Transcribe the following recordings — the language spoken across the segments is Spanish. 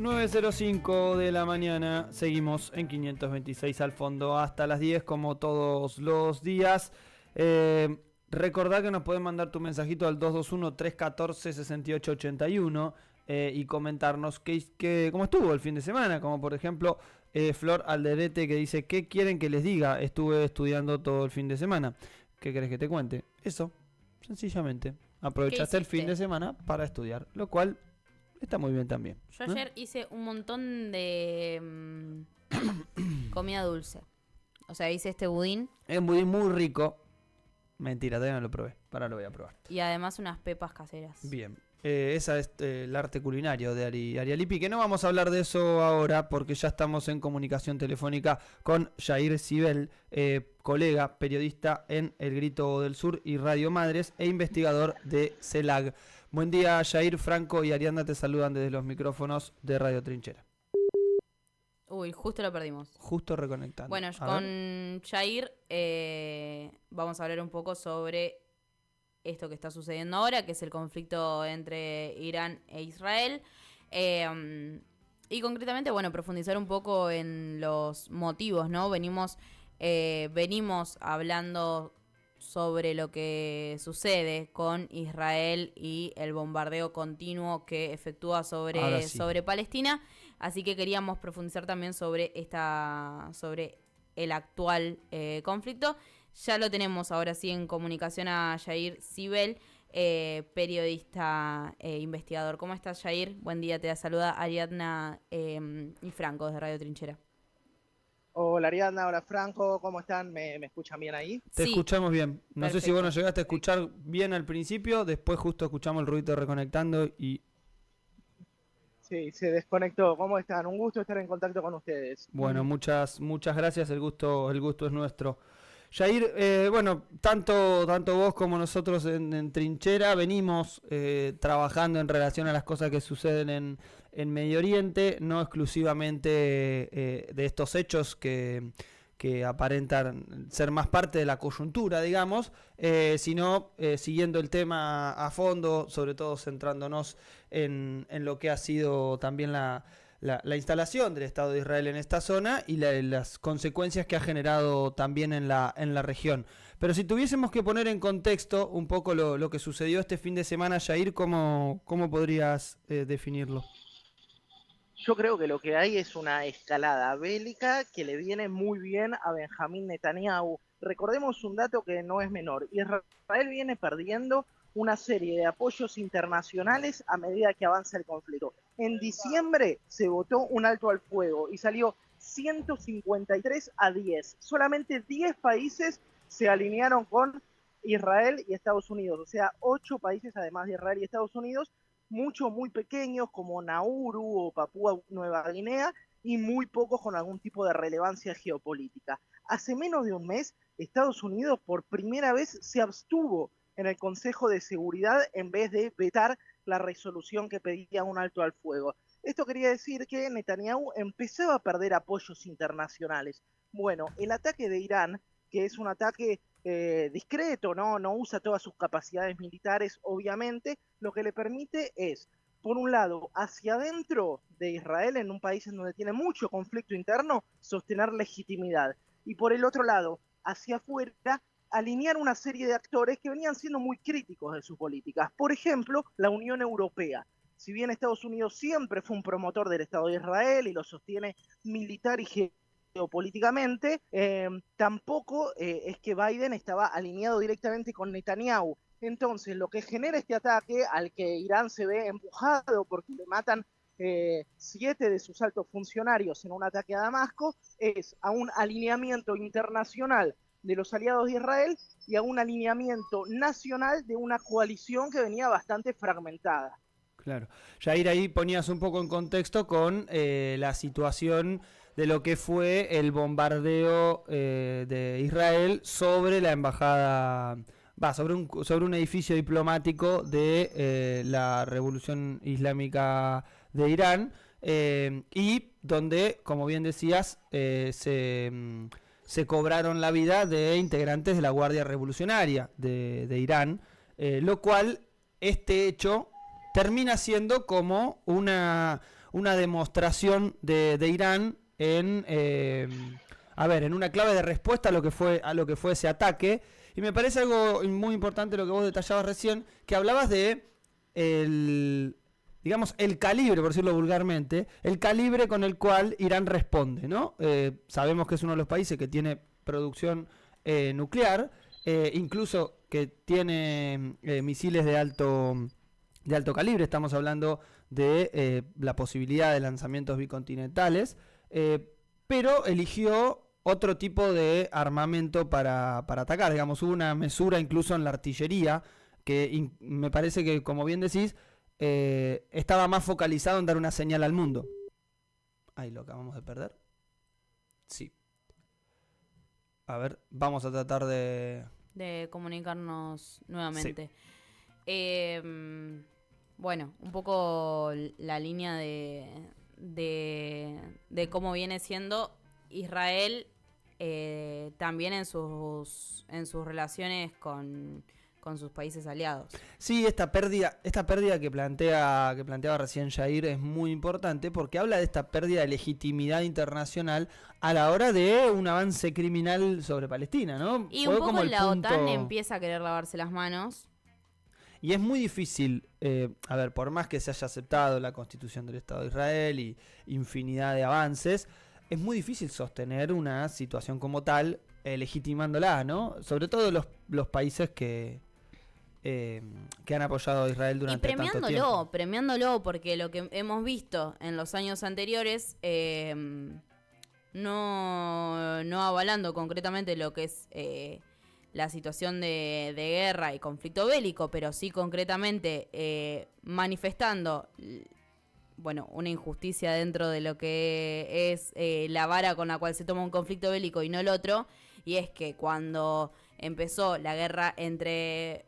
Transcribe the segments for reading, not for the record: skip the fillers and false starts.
9:05 de la mañana, seguimos en 526 al fondo hasta las 10 como todos los días. Recordá que nos pueden mandar tu mensajito al 221-314-6881 y comentarnos cómo estuvo el fin de semana, como por ejemplo Flor Alderete que dice: ¿qué quieren que les diga? Estuve estudiando todo el fin de semana. ¿Qué querés que te cuente? Eso, sencillamente. Aprovechaste el fin de semana para estudiar, lo cual está muy bien también. Yo ayer hice un montón de comida dulce. O sea, hice este budín. Es un budín muy rico. Mentira, todavía no lo probé. Para lo voy a probar. Y además unas pepas caseras. Bien. Esa es el arte culinario de Ari Alipi, que no vamos a hablar de eso ahora porque ya estamos en comunicación telefónica con Jair Sibel, colega, periodista en El Grito del Sur y Radio Madres e investigador de CELAG. Buen día, Jair. Franco y Arianda te saludan desde los micrófonos de Radio Trinchera. Uy, justo lo perdimos. Justo reconectando. Bueno, con Jair vamos a hablar un poco sobre esto que está sucediendo ahora, que es el conflicto entre Irán e Israel. Y concretamente, bueno, profundizar un poco en los motivos, ¿no? Venimos hablando sobre lo que sucede con Israel y el bombardeo continuo que efectúa sobre Palestina. Así que queríamos profundizar también sobre el actual conflicto. Ya lo tenemos ahora sí en comunicación a Jair Sibel, periodista e investigador. ¿Cómo estás, Jair? Buen día, te saluda Ariadna y Franco desde Radio Trinchera. Hola Ariadna, hola Franco, ¿cómo están? ¿Me escuchan bien ahí? Te escuchamos bien. No Perfecto. sé si vos nos llegaste a escuchar bien al principio, después justo escuchamos el ruido reconectando y... Sí, se desconectó. ¿Cómo están? Un gusto estar en contacto con ustedes. Bueno, muchas gracias, el gusto es nuestro. Jair, bueno, tanto vos como nosotros en Trinchera venimos trabajando en relación a las cosas que suceden en Medio Oriente, no exclusivamente de estos hechos que aparentan ser más parte de la coyuntura, digamos, sino siguiendo el tema a fondo, sobre todo centrándonos en lo que ha sido también la instalación del Estado de Israel en esta zona y las consecuencias que ha generado también en la región. Pero si tuviésemos que poner en contexto un poco lo que sucedió este fin de semana, Jair, ¿cómo podrías definirlo? Yo creo que lo que hay es una escalada bélica que le viene muy bien a Benjamín Netanyahu. Recordemos un dato que no es menor. Israel viene perdiendo una serie de apoyos internacionales a medida que avanza el conflicto. En diciembre se votó un alto al fuego y salió 153-10. Solamente 10 países se alinearon con Israel y Estados Unidos. O sea, 8 países además de Israel y Estados Unidos, muchos muy pequeños como Nauru o Papúa Nueva Guinea y muy pocos con algún tipo de relevancia geopolítica. Hace menos de un mes, Estados Unidos por primera vez se abstuvo en el Consejo de Seguridad en vez de vetar la resolución que pedía un alto al fuego. Esto quería decir que Netanyahu empezaba a perder apoyos internacionales. Bueno, el ataque de Irán, que es un ataque discreto, no usa todas sus capacidades militares, obviamente, lo que le permite es, por un lado, hacia adentro de Israel, en un país en donde tiene mucho conflicto interno, sostener legitimidad. Y por el otro lado, hacia afuera, alinear una serie de actores que venían siendo muy críticos de sus políticas. Por ejemplo, la Unión Europea. Si bien Estados Unidos siempre fue un promotor del Estado de Israel y lo sostiene militar y geopolíticamente, tampoco es que Biden estaba alineado directamente con Netanyahu. Entonces, lo que genera este ataque, al que Irán se ve empujado porque le matan 7 de sus altos funcionarios en un ataque a Damasco, es a un alineamiento internacional de los aliados de Israel y a un alineamiento nacional de una coalición que venía bastante fragmentada. Claro. Jair, ahí ponías un poco en contexto con la situación de lo que fue el bombardeo de Israel sobre la embajada, sobre un edificio diplomático de la Revolución Islámica de Irán, y donde, como bien decías, se cobraron la vida de integrantes de la Guardia Revolucionaria de Irán, lo cual este hecho termina siendo como una una demostración de Irán en una clave de respuesta a lo que fue ese ataque. Y me parece algo muy importante lo que vos detallabas recién, que hablabas de el calibre, por decirlo vulgarmente, el calibre con el cual Irán responde, ¿no? Sabemos que es uno de los países que tiene producción nuclear, incluso que tiene misiles de alto calibre. Estamos hablando de la posibilidad de lanzamientos bicontinentales, pero eligió otro tipo de armamento para atacar. Digamos, hubo una mesura incluso en la artillería, que me parece que, como bien decís, estaba más focalizado en dar una señal al mundo. Ahí lo acabamos de perder. Sí. A ver, vamos a tratar de comunicarnos nuevamente. Sí. Bueno, un poco la línea de cómo viene siendo Israel también en sus relaciones con sus países aliados. Sí, esta pérdida que planteaba recién Jair es muy importante, porque habla de esta pérdida de legitimidad internacional a la hora de un avance criminal sobre Palestina, ¿no? Y fue un poco como la OTAN empieza a querer lavarse las manos. Y es muy difícil, por más que se haya aceptado la Constitución del Estado de Israel y infinidad de avances, es muy difícil sostener una situación como tal, legitimándola, ¿no? Sobre todo los países que han apoyado a Israel durante tanto tiempo. Premiándolo, porque lo que hemos visto en los años anteriores, no avalando concretamente lo que es la situación de guerra y conflicto bélico, pero sí concretamente manifestando una injusticia dentro de lo que es la vara con la cual se toma un conflicto bélico y no el otro, y es que cuando empezó la guerra entre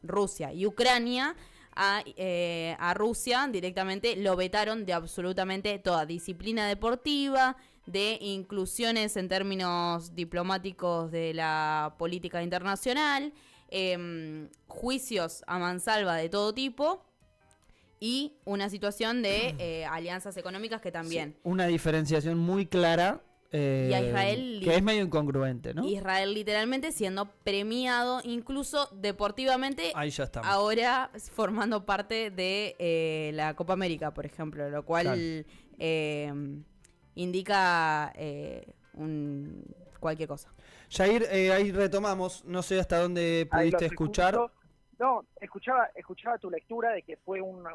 Rusia y Ucrania, a Rusia directamente lo vetaron de absolutamente toda disciplina deportiva, de inclusiones en términos diplomáticos de la política internacional, juicios a mansalva de todo tipo y una situación de alianzas económicas que también... Sí, una diferenciación muy clara. Y a Israel, que es medio incongruente, ¿no? Israel literalmente siendo premiado incluso deportivamente. Ahí ya estamos. Ahora formando parte de la Copa América, por ejemplo, lo cual indica cualquier cosa. Jair, ahí retomamos, no sé hasta dónde pudiste escuchar. No, escuchaba tu lectura de que fue una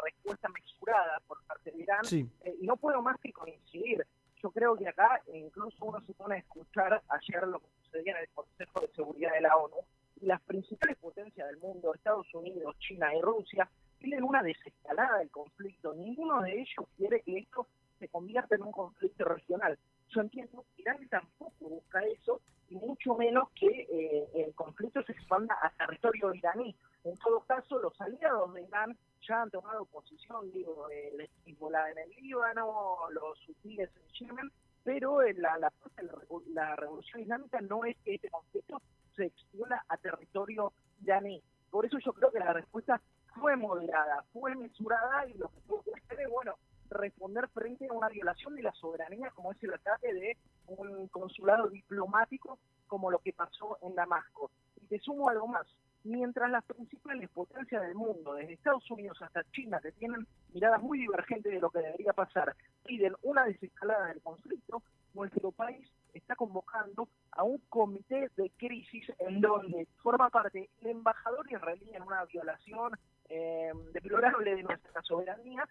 respuesta mesurada por parte de Irán, sí. Y no puedo más que coincidir. Yo creo que acá incluso uno se pone a escuchar ayer lo que sucedía en el Consejo de Seguridad de la ONU, y las principales potencias del mundo, Estados Unidos, China y Rusia, tienen una desescalada del conflicto. Ninguno de ellos quiere que esto se convierta en un conflicto regional. Yo entiendo que Irán tampoco busca eso, y mucho menos que el conflicto se expanda a territorio iraní. En todo caso, los aliados de Irán ya han tomado posición, el Hezbollah en el Líbano, los hutíes en Yemen, pero la revolución islámica no es que este conflicto se extienda a territorio iraní. Por eso yo creo que la respuesta fue moderada, fue mesurada, y lo que tuvo que hacer es, responder frente a una violación de la soberanía, como es el ataque de un consulado diplomático, como lo que pasó en Damasco. Y te sumo algo más. Mientras las principales potencias del mundo, desde Estados Unidos hasta China, que tienen miradas muy divergentes de lo que debería pasar, piden una desescalada del conflicto, nuestro país está convocando a un comité de crisis en donde forma parte el embajador israelí en una violación deplorable de nuestra soberanía,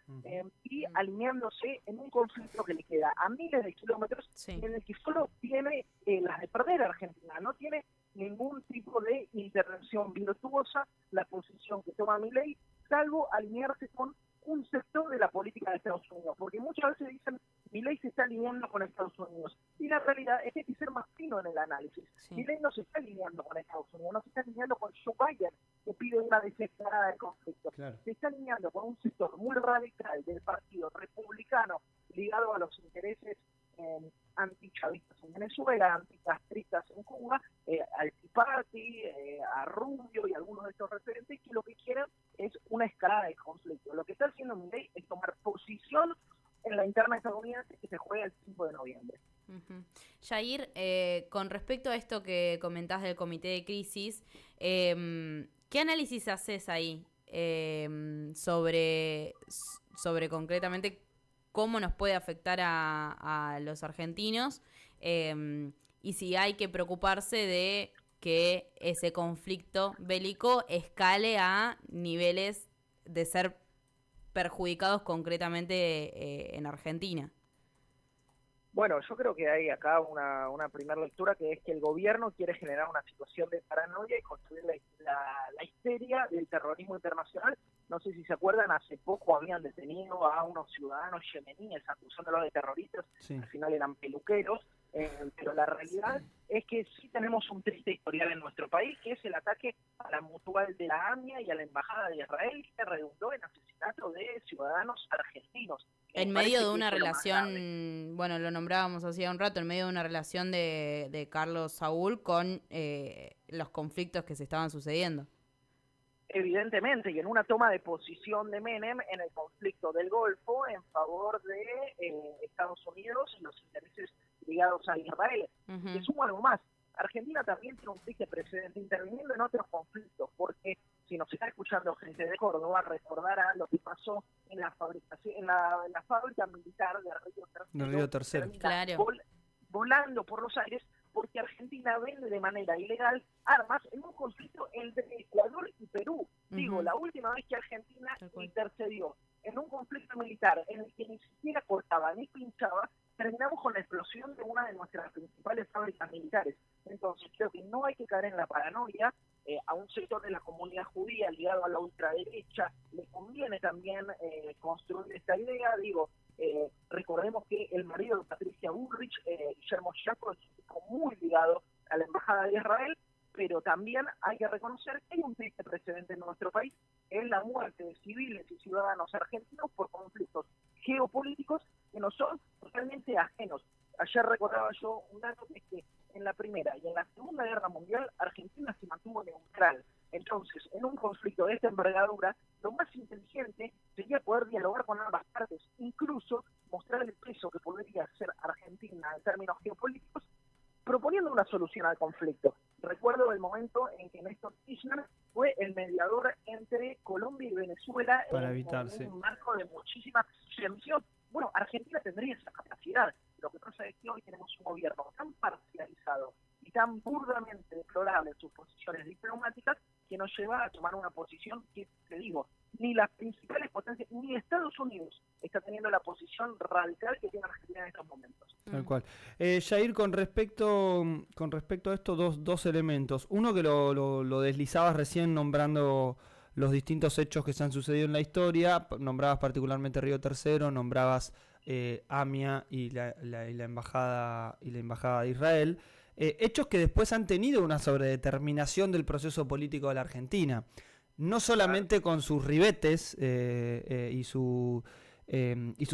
y alineándose en un conflicto que le queda a miles de kilómetros, sí, en el que solo tiene las de perder Argentina, no tiene ningún tipo de intervención virtuosa la posición que toma Milei, salvo alinearse con un sector de la política de Estados Unidos, porque muchas veces dicen Milei se está alineando con Estados Unidos, y la realidad es que hay que ser más fino en el análisis. Sí. Milei no se está alineando con Estados Unidos, no se está alineando con Joe Biden, que pide una desescalada del conflicto, claro. Se está alineando con un sector muy radical del Partido Republicano, ligado a los intereses antichavistas en Venezuela, anticastristas en Cuba, al Tea Party, a Rubio y algunos de estos referentes, que lo que quieren es una escalada del conflicto. Lo que está haciendo Milei es tomar posición la interna estadounidense que se juega el 5 de noviembre. Yair, con respecto a esto que comentás del comité de crisis, ¿qué análisis haces ahí sobre concretamente cómo nos puede afectar a los argentinos y si hay que preocuparse de que ese conflicto bélico escale a niveles de ser perjudicados concretamente en Argentina? Bueno, yo creo que hay acá una primera lectura, que es que el gobierno quiere generar una situación de paranoia y construir la histeria del terrorismo internacional. No sé si se acuerdan, hace poco habían detenido a unos ciudadanos yemeníes acusándolos de terroristas, sí. Al final eran peluqueros, pero la realidad es que sí tenemos un triste historial en nuestro país, que es el ataque a la mutual de la AMIA y a la Embajada de Israel, que redundó en asesinato de ciudadanos argentinos. En medio de una relación, bueno, lo nombrábamos hacía un rato, en medio de una relación de Carlos Saúl con los conflictos que se estaban sucediendo. Evidentemente, y en una toma de posición de Menem en el conflicto del Golfo en favor de Estados Unidos y los intereses ligados a Israel. Y sumo algo más, Argentina también tiene un triste precedente interviniendo en otros conflictos, porque si nos está escuchando gente de Córdoba, recordará lo que pasó en la fabricación, en la fábrica militar de Río Tercero, claro. Volando por los aires, porque Argentina vende de manera ilegal armas en un conflicto entre Ecuador y Perú. Digo, la última vez que Argentina intercedió en un conflicto militar en el que ni siquiera cortaba ni pinchaba, terminamos con la explosión de una de nuestras principales fábricas militares. Entonces creo que no hay que caer en la paranoia. A un sector de la comunidad judía ligado a la ultraderecha le conviene también construir esta idea. Digo, recordemos que el marido de Patricia Bullrich, Guillermo Schiaffo, es un tipo muy ligado a la Embajada de Israel, pero también hay que reconocer que hay un triste precedente en nuestro país, es la muerte de civiles y ciudadanos argentinos por conflictos geopolíticos que nos son totalmente ajenos. Ayer recordaba yo un dato que es que en la Primera y en la Segunda Guerra Mundial Argentina se mantuvo neutral. Entonces, en un conflicto de esta envergadura, lo más inteligente sería poder dialogar con ambas partes, incluso mostrar el peso que podría hacer Argentina en términos geopolíticos, proponiendo una solución al conflicto. Recuerdo el momento en que Néstor Kirchner fue el mediador entre Colombia y Venezuela en un marco de muchísima tensión. Bueno, Argentina tendría esa capacidad. Lo que pasa es que hoy tenemos un gobierno tan parcializado y tan burdamente deplorable en sus posiciones diplomáticas que nos lleva a tomar una posición que, te digo, ni las principales potencias, ni Estados Unidos está teniendo la posición radical que tiene Argentina en estos momentos. Tal cual. Yair, con respecto a esto, dos elementos. Uno que lo deslizabas recién nombrando los distintos hechos que se han sucedido en la historia, nombrabas particularmente Río Tercero, nombrabas AMIA y la embajada de Israel, hechos que después han tenido una sobredeterminación del proceso político de la Argentina, no solamente con sus ribetes y sus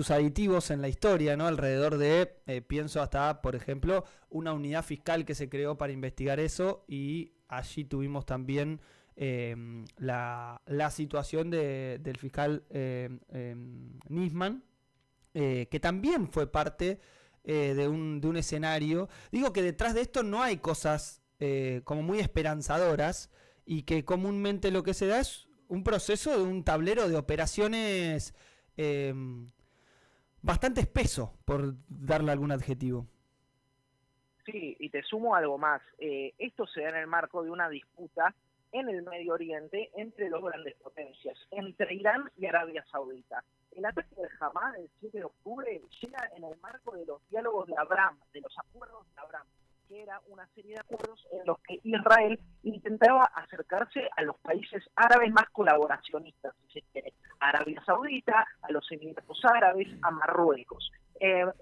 aditivos en la historia, ¿no? Alrededor de, pienso hasta, por ejemplo, una unidad fiscal que se creó para investigar eso, y allí tuvimos también la situación del fiscal Nisman, que también fue parte de un escenario. Digo que detrás de esto no hay cosas como muy esperanzadoras, y que comúnmente lo que se da es un proceso de un tablero de operaciones bastante espeso, por darle algún adjetivo. Sí, y te sumo algo más. Esto se da en el marco de una disputa en el Medio Oriente entre dos grandes potencias, entre Irán y Arabia Saudita. El ataque del Hamas el 7 de octubre llega en el marco de los diálogos de Abraham, de los acuerdos de Abraham, que era una serie de acuerdos en los que Israel intentaba acercarse a los países árabes más colaboracionistas, si se quiere, a Arabia Saudita, a los Emiratos Árabes, a Marruecos.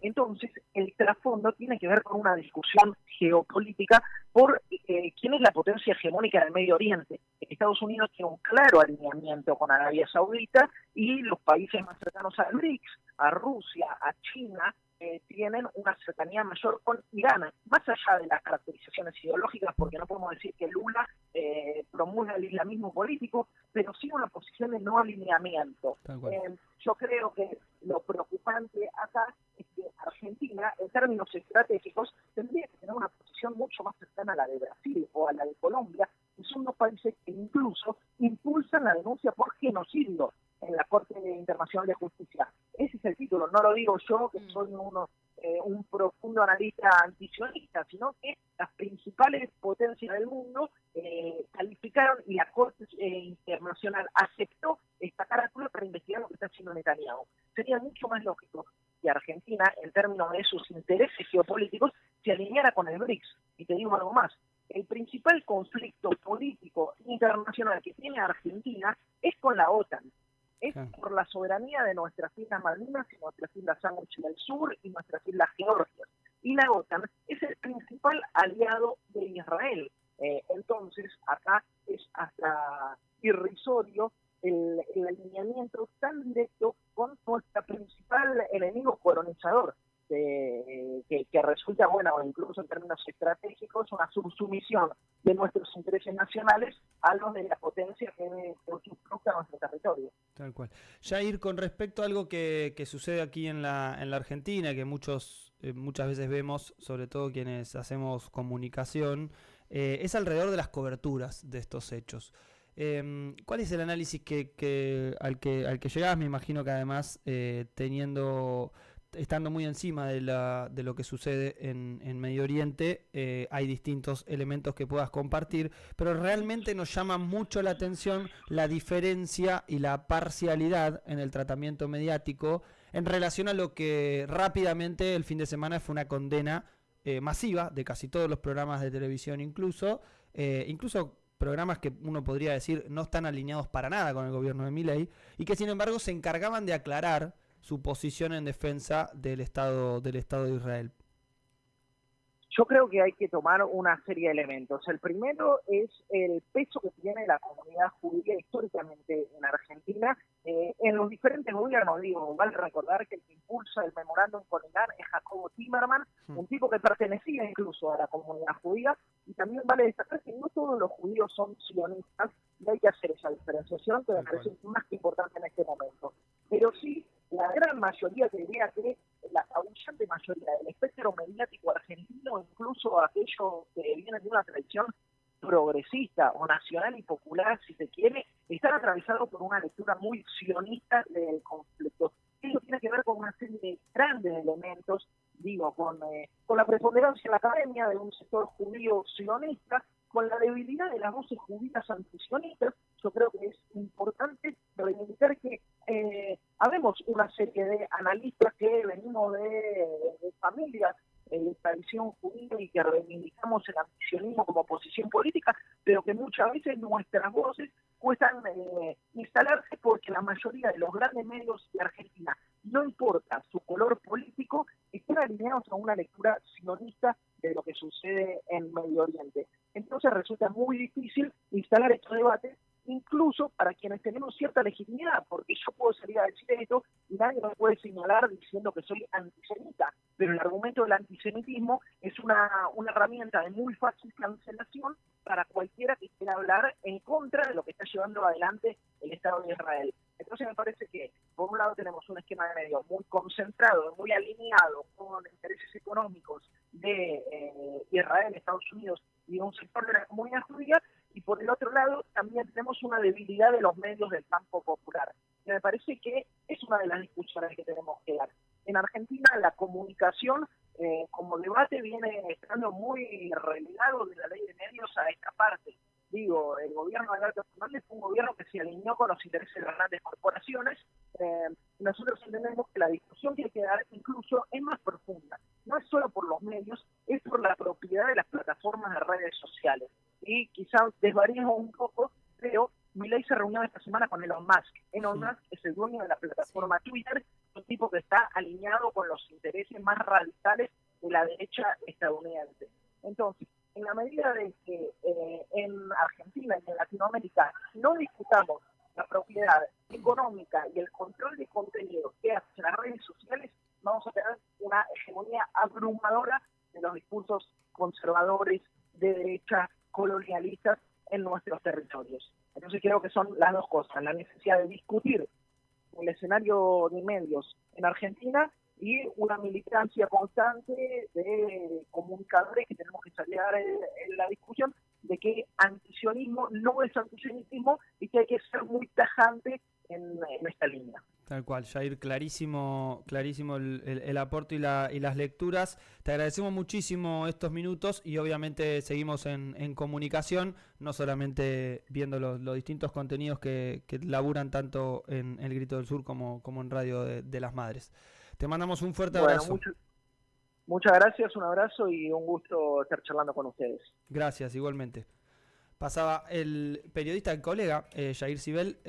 Entonces, el trasfondo tiene que ver con una discusión geopolítica por quién es la potencia hegemónica del Medio Oriente. Estados Unidos tiene un claro alineamiento con Arabia Saudita, y los países más cercanos al BRICS, a Rusia, a China, tienen una cercanía mayor con Irán, más allá de las caracterizaciones ideológicas, porque no podemos decir que Lula promulga el islamismo político, pero sí una posición de no alineamiento. Yo creo que lo preocupante acá es que Argentina, en términos estratégicos, tendría que tener una posición mucho más cercana a la de Brasil o a la de Colombia, que son dos países que incluso impulsan la denuncia por genocidio en la Corte Internacional de Justicia. Ese es el título, no lo digo yo, que soy un profundo analista antisionista, sino que las principales potencias del mundo calificaron y la Corte Internacional aceptó esta carátula para investigar lo que está haciendo Netanyahu. Sería mucho más lógico que Argentina, en términos de sus intereses geopolíticos, se alineara con el BRICS. Y te digo algo más, el principal conflicto político internacional que tiene Argentina es con la OTAN. Es por la soberanía de nuestras islas Malvinas y nuestras islas Sándwich del Sur y nuestras islas Georgias. Y la OTAN es el principal aliado de Israel. Entonces, acá es hasta irrisorio el alineamiento tan directo con nuestro principal enemigo colonizador, que resulta, bueno, incluso en términos estratégicos, una subsumisión de nuestros intereses nacionales a los de la potencia que suscita nuestro territorio. Tal cual. Jair, con respecto a algo que sucede aquí en la Argentina, que muchas veces vemos, sobre todo quienes hacemos comunicación, es alrededor de las coberturas de estos hechos. ¿Cuál es el análisis al que llegás? Me imagino que además estando muy encima de lo que sucede en Medio Oriente, hay distintos elementos que puedas compartir, pero realmente nos llama mucho la atención la diferencia y la parcialidad en el tratamiento mediático en relación a lo que rápidamente el fin de semana fue una condena masiva de casi todos los programas de televisión, incluso programas que uno podría decir no están alineados para nada con el gobierno de Milei y que sin embargo se encargaban de aclarar su posición en defensa del Estado de Israel. Yo creo que hay que tomar una serie de elementos. El primero es el peso que tiene la comunidad judía históricamente en Argentina, en los diferentes gobiernos. Digo, vale recordar que el que impulsa el memorándum con Irán es Jacobo Timerman, un tipo que pertenecía incluso a la comunidad judía, y también vale destacar que no todos los judíos son sionistas, y hay que hacer esa diferenciación que me parece más que importante en este momento. Pero sí, la gran mayoría, te diría que la apabullante mayoría del espectro mediático argentino, incluso aquellos que vienen de una tradición progresista o nacional y popular, si se quiere, están atravesados por una lectura muy sionista del conflicto. Eso tiene que ver con una serie de grandes elementos, digo, con la preponderancia en la academia de un sector judío sionista, con la debilidad de las voces judías antisionistas. Yo creo que es importante reivindicar que habemos una serie de analistas que venimos de familias de tradición judía y que reivindicamos el antisionismo como posición política, pero que muchas veces nuestras voces cuestan instalarse porque la mayoría de los grandes medios de Argentina, no importa su color político, están alineados a una lectura sionista de lo que sucede en Medio Oriente. Entonces resulta muy difícil instalar estos debates, incluso para quienes tenemos cierta legitimidad, porque yo puedo salir a decir esto y nadie me puede señalar diciendo que soy antisemita, pero el argumento del antisemitismo es una herramienta de muy fácil cancelación para cualquiera que quiera hablar en contra de lo que está llevando adelante el Estado de Israel. Entonces me parece que, por un lado, tenemos un esquema de medios muy concentrado, muy alineado con intereses económicos de Israel, Estados Unidos y un sector de la comunidad judía, y por el otro lado también tenemos una debilidad de los medios del campo popular. Y me parece que es una de las discusiones que tenemos que dar. En Argentina la comunicación como debate viene estando muy relegado de la ley de medios a esta parte. Digo, el gobierno de Alberto Fernández fue un gobierno que se alineó con los intereses de las grandes corporaciones. Nosotros entendemos que la discusión que hay que dar incluso es más profunda. No es solo por los medios, es por la propiedad de las plataformas de redes sociales. Y quizás desvariemos un poco, pero Milei se reunió esta semana con Elon Musk. Elon Musk es el dueño de la plataforma Twitter, un tipo que está alineado con los intereses más radicales de la derecha estadounidense. Entonces, en la medida de que en Argentina y en Latinoamérica no discutamos la propiedad económica y el control de contenido que hacen las redes sociales, vamos a tener una hegemonía abrumadora de los discursos conservadores, de derecha, colonialistas en nuestros territorios. Entonces creo que son las dos cosas, la necesidad de discutir el escenario de medios en Argentina y una militancia constante de comunicadores que tenemos que salir en la discusión de que antisionismo no es antisionismo y que hay que ser muy tajante en esta línea. Tal cual, Jair, clarísimo el aporte y las lecturas. Te agradecemos muchísimo estos minutos y obviamente seguimos en comunicación, no solamente viendo los distintos contenidos que laburan tanto en El Grito del Sur como en Radio de las Madres. Te mandamos un fuerte abrazo. Muchas gracias, un abrazo y un gusto estar charlando con ustedes. Gracias, igualmente. Pasaba el periodista, el colega Jair Cibel,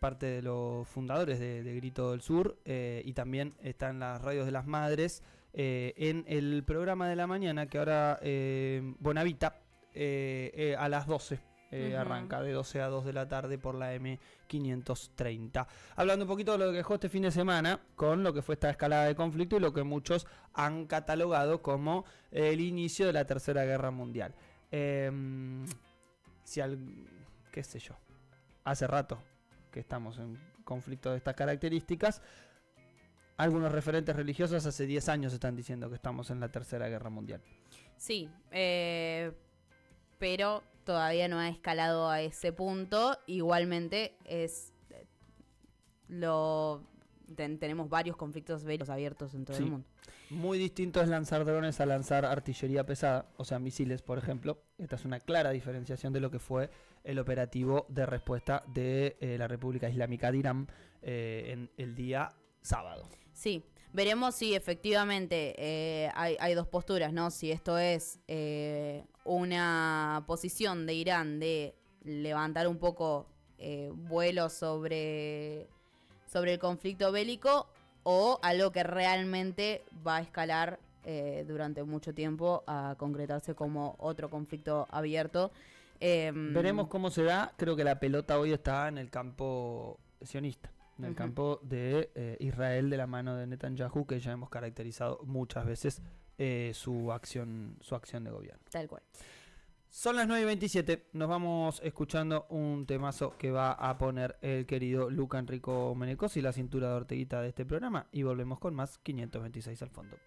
parte de los fundadores de Grito del Sur, y también está en las radios de las madres, en el programa de la mañana que ahora Bonavita a las 12 arranca, de 12 a 2 de la tarde por la M530. Hablando un poquito de lo que dejó este fin de semana con lo que fue esta escalada de conflicto y lo que muchos han catalogado como el inicio de la Tercera Guerra Mundial. Qué sé yo, hace rato que estamos en conflicto de estas características. Algunos referentes religiosos hace 10 años están diciendo que estamos en la Tercera Guerra Mundial. Sí, pero todavía no ha escalado a ese punto. Igualmente tenemos varios conflictos bélicos abiertos en todo el mundo. Muy distinto es lanzar drones a lanzar artillería pesada, o sea, misiles, por ejemplo. Esta es una clara diferenciación de lo que fue el operativo de respuesta de la República Islámica de Irán en el día sábado. Sí, veremos si efectivamente hay dos posturas, ¿no? Si esto es una posición de Irán de levantar un poco vuelo sobre el conflicto bélico, o algo que realmente va a escalar durante mucho tiempo a concretarse como otro conflicto abierto. Veremos cómo se da. Creo que la pelota hoy está en el campo sionista, en el campo de Israel, de la mano de Netanyahu, que ya hemos caracterizado muchas veces su acción de gobierno. Tal cual. Son las 9:27, nos vamos escuchando un temazo que va a poner el querido Luca Enrico Menecosi, la cintura de Orteguita de este programa, y volvemos con más 526 al fondo.